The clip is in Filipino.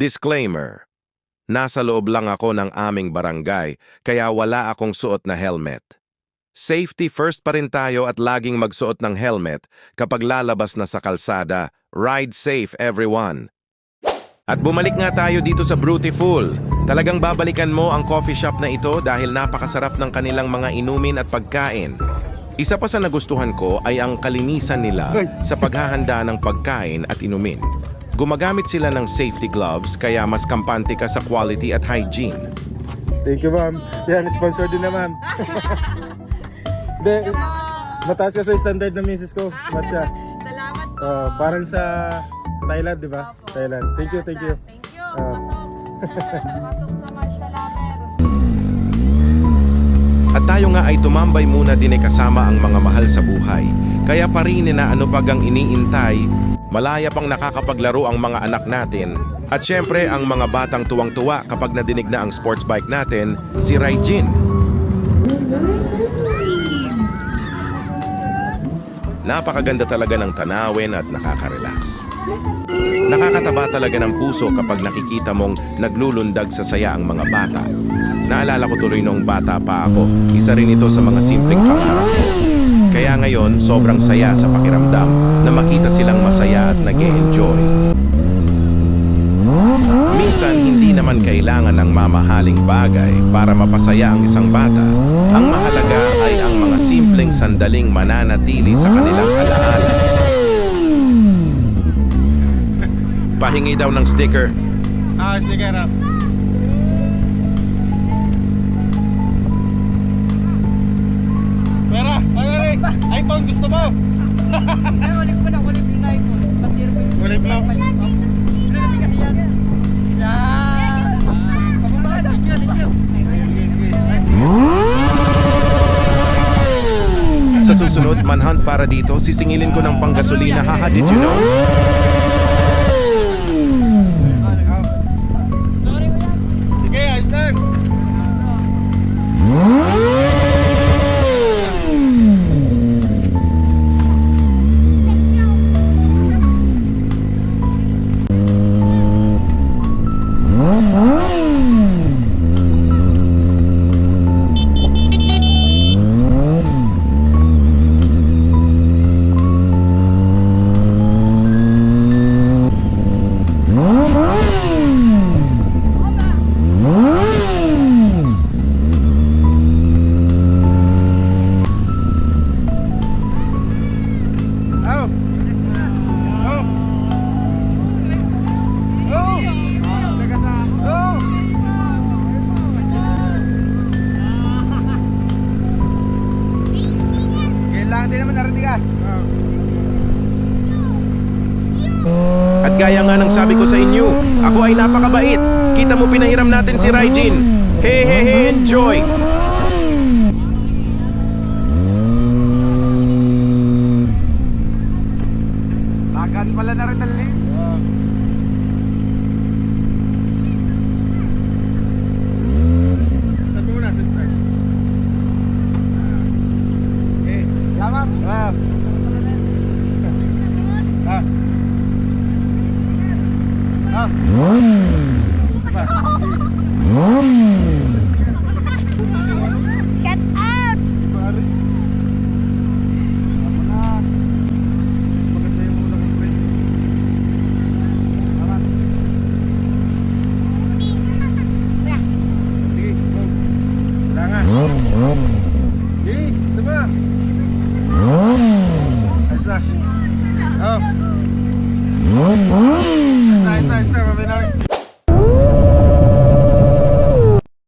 Disclaimer: nasa loob lang ako ng aming barangay, kaya wala akong suot na helmet. Safety first pa rin tayo at laging magsuot ng helmet kapag lalabas na sa kalsada. Ride safe, everyone! At bumalik nga tayo dito sa Brutiful. Talagang babalikan mo ang coffee shop na ito dahil napakasarap ng kanilang mga inumin at pagkain. Isa pa sa nagustuhan ko ay ang kalinisan nila sa paghahanda ng pagkain at inumin. Gumagamit sila ng safety gloves kaya mas kampante ka sa quality at hygiene. Thank you, ma'am. Yan, sponsor din na, ma'am. Hindi, mataas ka sa standard na misis ko. Matcha. Salamat po. Parang sa Thailand, di ba? Opo. Thailand. Thank you, thank you. Thank you. Pasok. Pasok sa Marshall Lamer. At tayo nga ay tumambay muna din kasama ang mga mahal sa buhay. Kaya pa rin na ano pag ang iniintay, malaya pang nakakapaglaro ang mga anak natin. At syempre ang mga batang tuwang-tuwa kapag nadinig na ang sports bike natin, si Raijin. Napakaganda talaga ng tanawin at nakaka-relax. Nakakataba talaga ng puso kapag nakikita mong naglulundag sa saya ang mga bata. Naalala ko tuloy noong bata pa ako, isa rin ito sa mga simpleng pangarap ko. Kaya ngayon, sobrang saya sa pakiramdam na makita silang masaya at nag-e-enjoy. Minsan, hindi naman kailangan ng mamahaling bagay para mapasaya ang isang bata. Ang mahalaga ay ang mga simpleng sandaling mananatili sa kanilang alaala. Pahingi daw ng sticker. Sticker up. Pera, iPhone gusto mo? Ay, ulit po na iPhone. Pasiro po yung Ulit mo? Hindi kasi yan. Yan! Pababasa. Thank you. Sa susunod, manhunt para dito, sisingilin ko ng panggasolina. Haha, did you know? Sorry ko yan. Sige, ayos lang. At gaya nga ng sabi ko sa inyo, ako ay napakabait. Kita mo pinahiram natin si Raijin. Hey, enjoy! Lagan pala na rin dali. Sabi mo na, subscribe. Okay, salamat. Shut up! Nice, mamaya na